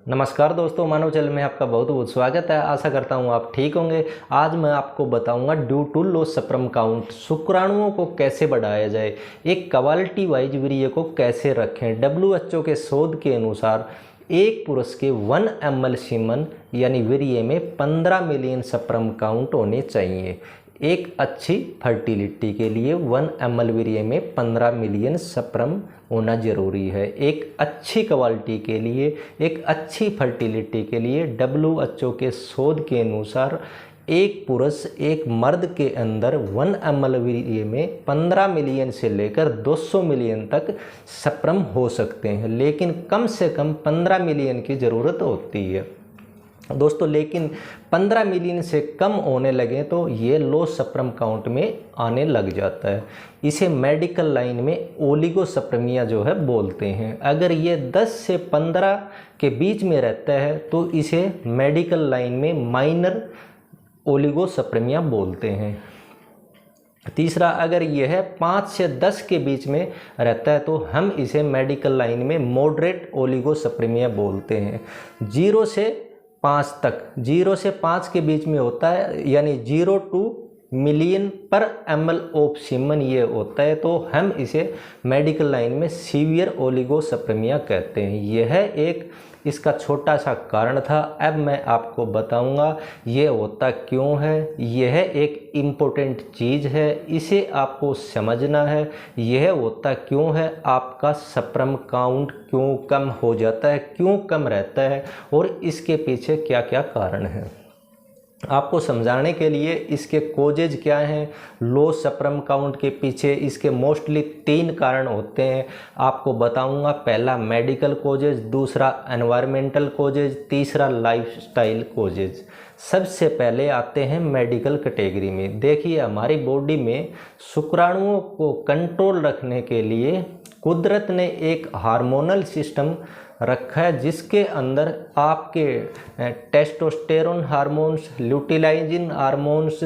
नमस्कार दोस्तों, मानव चैनल में आपका बहुत बहुत स्वागत है। आशा करता हूँ आप ठीक होंगे। आज मैं आपको बताऊंगा due to low sperm count शुक्राणुओं को कैसे बढ़ाया जाए, एक क्वालिटी वाइज वीर्य को कैसे रखें। WHO के शोध के अनुसार एक पुरुष के 1 ml सीमन यानी वीर्य में 15 मिलियन स्पर्म काउंट होने चाहिए। एक अच्छी फर्टिलिटी के लिए 1 ml वीर्य में 15 मिलियन स्पर्म होना जरूरी है। एक अच्छी क्वालिटी के लिए, एक अच्छी फर्टिलिटी के लिए WHO के शोध के अनुसार एक पुरुष एक मर्द के अंदर 1 ml वीर्य में 15 मिलियन से लेकर 200 मिलियन तक स्पर्म हो सकते हैं, लेकिन कम से कम 15 मिलियन की ज़रूरत होती है दोस्तों। लेकिन 15 मिलियन से कम होने लगे तो ये लो स्पर्म काउंट में आने लग जाता है। इसे मेडिकल लाइन में ओलिगोस्पर्मिया जो है बोलते हैं। अगर ये 10 से 15 के बीच में रहता है तो इसे मेडिकल लाइन में माइनर ओलिगोस्पर्मिया बोलते हैं। तीसरा, अगर यह 5 से 10 के बीच में रहता है तो हम इसे मेडिकल लाइन में मॉडरेट ओलिगोस्पर्मिया बोलते हैं। 0 से 5 तक, 0 से 5 के बीच में होता है, यानी 0 to मिलियन पर ml ऑफ सीमन ये होता है तो हम इसे मेडिकल लाइन में सीवियर ओलिगोस्पर्मिया कहते हैं। यह एक इसका छोटा सा कारण था। अब मैं आपको बताऊंगा ये होता क्यों है। यह एक इम्पोर्टेंट चीज़ है, इसे आपको समझना है। यह होता क्यों है, आपका स्पर्म काउंट क्यों कम हो जाता है, क्यों कम रहता है और इसके पीछे क्या क्या कारण है। आपको समझाने के लिए इसके कोजेज क्या हैं, लो स्पर्म काउंट के पीछे इसके मोस्टली 3 कारण होते हैं। आपको बताऊंगा, पहला मेडिकल कोजेज, दूसरा एनवायरमेंटल कोजेज, तीसरा लाइफस्टाइल कोजेज। सबसे पहले आते हैं मेडिकल कैटेगरी में। देखिए, हमारी बॉडी में शुक्राणुओं को कंट्रोल रखने के लिए कुदरत ने एक हार्मोनल सिस्टम रखा है, जिसके अंदर आपके testosterone hormones, luteinizing hormones,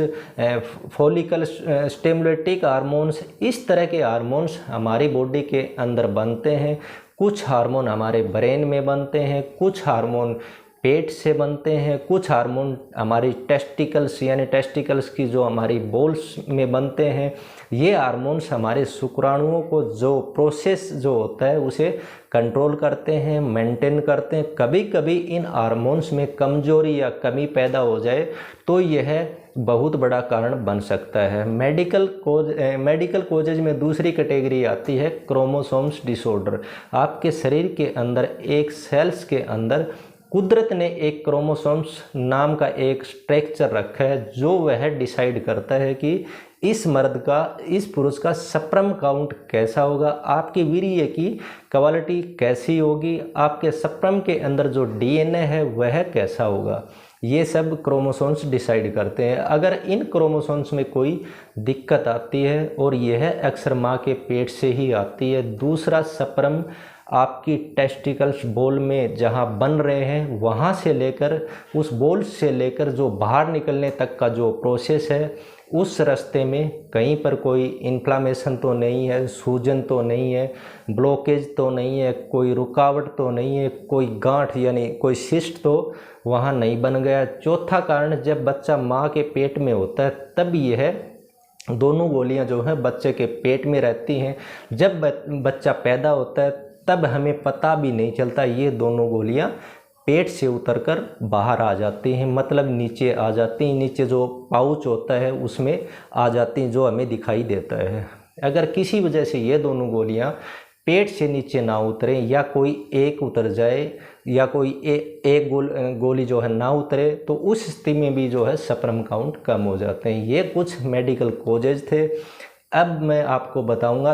follicle stimulating hormones, इस तरह के हार्मोन्स हमारी बॉडी के अंदर बनते हैं। कुछ हार्मोन हमारे ब्रेन में बनते हैं, कुछ हार्मोन पेट से बनते हैं, कुछ हार्मोन हमारी टेस्टिकल्स यानी टेस्टिकल्स की जो हमारी बोल्स में बनते हैं। ये हार्मोन्स हमारे शुक्राणुओं को जो प्रोसेस जो होता है उसे कंट्रोल करते हैं, मेंटेन करते हैं। कभी कभी इन हार्मोन्स में कमजोरी या कमी पैदा हो जाए तो यह बहुत बड़ा कारण बन सकता है। मेडिकल कोजेज में दूसरी कैटेगरी आती है क्रोमोसोम्स डिसऑर्डर। आपके शरीर के अंदर एक सेल्स के अंदर कुदरत ने एक क्रोमोसोम्स नाम का एक स्ट्रक्चर रखा है जो वह डिसाइड करता है कि इस मर्द का, इस पुरुष का स्पर्म काउंट कैसा होगा, आपके वीर्य की क्वालिटी कैसी होगी, आपके स्पर्म के अंदर जो DNA है वह कैसा होगा। ये सब क्रोमोसोम्स डिसाइड करते हैं। अगर इन क्रोमोसोम्स में कोई दिक्कत आती है, और यह अक्सर माँ के पेट से ही आती है, दूसरा स्पर्म आपकी टेस्टिकल्स बॉल में जहाँ बन रहे हैं वहाँ से लेकर, उस बॉल से लेकर जो बाहर निकलने तक का जो प्रोसेस है, उस रास्ते में कहीं पर कोई इन्फ्लामेशन तो नहीं है, सूजन तो नहीं है, ब्लॉकेज तो नहीं है, कोई रुकावट तो नहीं है, कोई गांठ यानी कोई सिस्ट तो वहाँ नहीं बन गया। चौथा कारण, जब बच्चा माँ के पेट में होता है तब यह दोनों गोलियाँ जो हैं बच्चे के पेट में रहती हैं। जब बच्चा पैदा होता है तब हमें पता भी नहीं चलता, ये दोनों गोलियां पेट से उतरकर बाहर आ जाती हैं, मतलब नीचे आ जाती हैं, नीचे जो पाउच होता है उसमें आ जाती हैं, जो हमें दिखाई देता है। अगर किसी वजह से ये दोनों गोलियां पेट से नीचे ना उतरे, या कोई एक उतर जाए, या कोई एक गोली जो है ना उतरे, तो उस स्थिति में भी जो है स्पर्म काउंट कम हो जाते हैं। ये कुछ मेडिकल कोजेज थे। अब मैं आपको बताऊंगा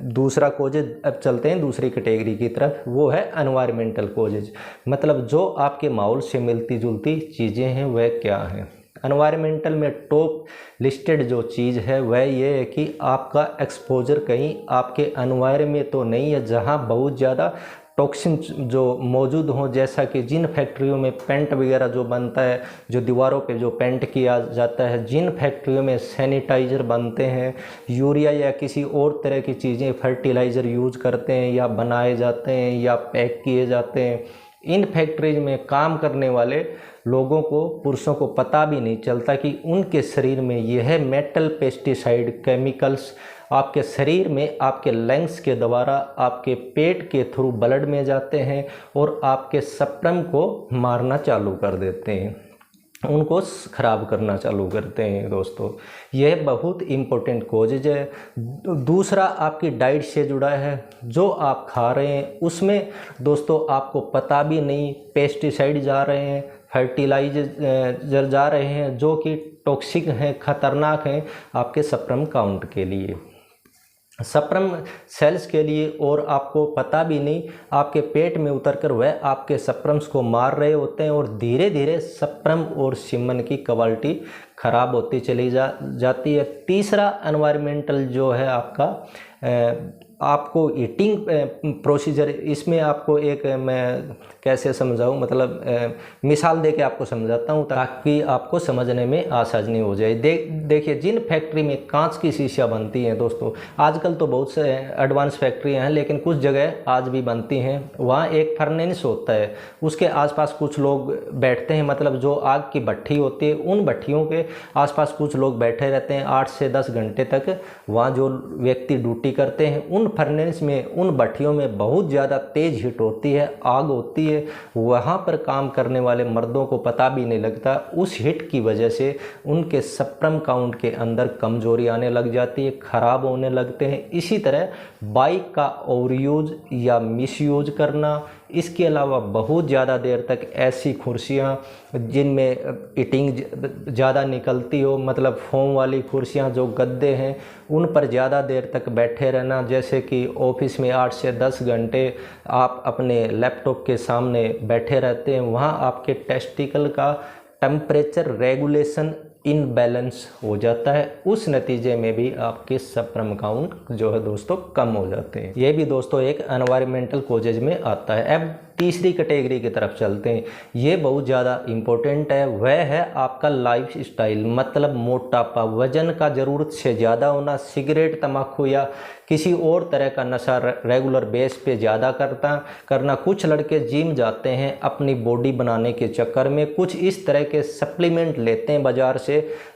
दूसरा कोजेज। अब चलते हैं दूसरी कैटेगरी की तरफ, वो है एनवायरमेंटल कोजेज। मतलब जो आपके माहौल से मिलती जुलती चीज़ें हैं वह क्या हैं। एनवायरमेंटल में टॉप लिस्टेड जो चीज़ है वह ये है कि आपका एक्सपोजर कहीं आपके एनवायरमेंट में तो नहीं है जहाँ बहुत ज़्यादा टॉक्सिन जो मौजूद हों, जैसा कि जिन फैक्ट्रियों में पेंट वगैरह जो बनता है, जो दीवारों पे जो पेंट किया जाता है, जिन फैक्ट्रियों में सैनिटाइज़र बनते हैं, यूरिया या किसी और तरह की चीज़ें फर्टिलाइज़र यूज करते हैं या बनाए जाते हैं या पैक किए जाते हैं, इन फैक्ट्रीज में काम करने वाले लोगों को, पुरुषों को पता भी नहीं चलता कि उनके शरीर में यह मेटल पेस्टिसाइड केमिकल्स आपके शरीर में, आपके लंग्स के द्वारा, आपके पेट के थ्रू ब्लड में जाते हैं और आपके स्पर्म को मारना चालू कर देते हैं, उनको ख़राब करना चालू करते हैं दोस्तों। यह बहुत इम्पोर्टेंट कॉजेज है। दूसरा आपकी डाइट से जुड़ा है, जो आप खा रहे हैं उसमें दोस्तों आपको पता भी नहीं पेस्टिसाइड जा रहे हैं, फर्टिलाइजर जा रहे हैं जो कि टॉक्सिक हैं, ख़तरनाक हैं आपके स्पर्म काउंट के लिए, स्पर्म सेल्स के लिए, और आपको पता भी नहीं आपके पेट में उतरकर वह आपके स्पर्म्स को मार रहे होते हैं और धीरे धीरे स्पर्म और सीमन की क्वालिटी ख़राब होती चली जाती है। तीसरा एनवायरमेंटल जो है आपको ईटिंग प्रोसीजर, इसमें आपको एक मैं कैसे समझाऊं, मतलब मिसाल देके आपको समझाता हूं ताकि आपको समझने में आसानी हो जाए। देखिए जिन फैक्ट्री में कांच की शीशियां बनती हैं दोस्तों, आजकल तो बहुत से एडवांस फैक्ट्रियां हैं लेकिन कुछ जगह आज भी बनती हैं, वहाँ एक फर्नेस होता है, उसके आसपास कुछ लोग बैठते हैं, मतलब जो आग की भट्ठी होती है उन भट्टियों के आसपास कुछ लोग बैठे रहते हैं 8 से 10 घंटे तक। वहाँ जो व्यक्ति ड्यूटी करते हैं उन फर्नेस में, उन भट्टियों में बहुत ज़्यादा तेज़ हीट होती है, आग होती है, वहाँ पर काम करने वाले मर्दों को पता भी नहीं लगता। उस हीट की वजह से उनके स्पर्म काउंट के अंदर कमजोरी आने लग जाती है, ख़राब होने लगते हैं। इसी तरह बाइक का ओवरयूज या मिसयूज करना, इसके अलावा बहुत ज़्यादा देर तक ऐसी कुर्सियाँ जिनमें ईटिंग ज़्यादा निकलती हो, मतलब फोम वाली कुर्सियाँ, जो गद्दे हैं उन पर ज़्यादा देर तक बैठे रहना, जैसे कि ऑफिस में 8 से 10 घंटे आप अपने लैपटॉप के सामने बैठे रहते हैं, वहाँ आपके टेस्टिकल का टेम्परेचर रेगुलेशन इनबैलेंस हो जाता है, उस नतीजे में भी आपके स्पर्म काउंट जो है दोस्तों कम हो जाते हैं। ये भी दोस्तों एक एनवायरमेंटल कॉजेज में आता है। अब तीसरी कैटेगरी की तरफ चलते हैं, ये बहुत ज़्यादा इम्पोर्टेंट है, वह है आपका लाइफ स्टाइल, मतलब मोटापा, वजन का ज़रूरत से ज़्यादा होना, सिगरेट, तम्बाकू या किसी और तरह का नशा रेगुलर बेस पे ज़्यादा करना। कुछ लड़के जिम जाते हैं अपनी बॉडी बनाने के चक्कर में, कुछ इस तरह के सप्लीमेंट लेते हैं बाज़ार से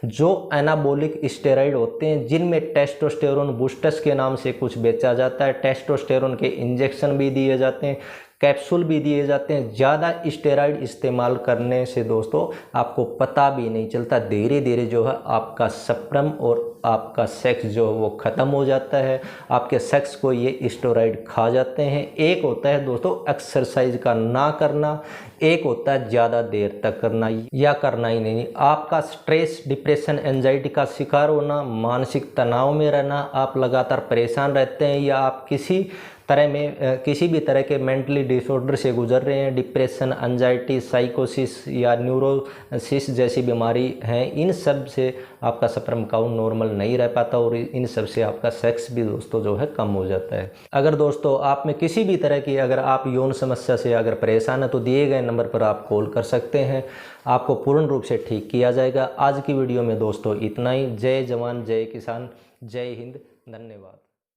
जो एनाबॉलिक स्टेरॉइड होते हैं, जिनमें टेस्टोस्टेरोन बूस्टर्स के नाम से कुछ बेचा जाता है, टेस्टोस्टेरोन के इंजेक्शन भी दिए जाते हैं, कैप्सूल भी दिए जाते हैं। ज़्यादा स्टेरॉइड इस्तेमाल करने से दोस्तों आपको पता भी नहीं चलता, धीरे धीरे जो है आपका स्पर्म और आपका सेक्स जो है वो ख़त्म हो जाता है, आपके सेक्स को ये स्टेरॉइड खा जाते हैं। एक होता है दोस्तों एक्सरसाइज का ना करना, एक होता है ज़्यादा देर तक करना या करना ही नहीं। आपका स्ट्रेस, डिप्रेशन, एंजाइटी का शिकार होना, मानसिक तनाव में रहना, आप लगातार परेशान रहते हैं या आप किसी भी तरह के मेंटली डिसऑर्डर से गुजर रहे हैं, डिप्रेशन, एंजाइटी, साइकोसिस या न्यूरोसिस जैसी बीमारी हैं, इन सब से आपका स्पर्म काउंट नॉर्मल नहीं रह पाता और इन सब से आपका सेक्स भी दोस्तों जो है कम हो जाता है। अगर दोस्तों आप में किसी भी तरह की अगर आप यौन समस्या से अगर परेशान है तो दिए गए नंबर पर आप कॉल कर सकते हैं, आपको पूर्ण रूप से ठीक किया जाएगा। आज की वीडियो में दोस्तों इतना ही। जय जवान, जय किसान, जय हिंद, धन्यवाद।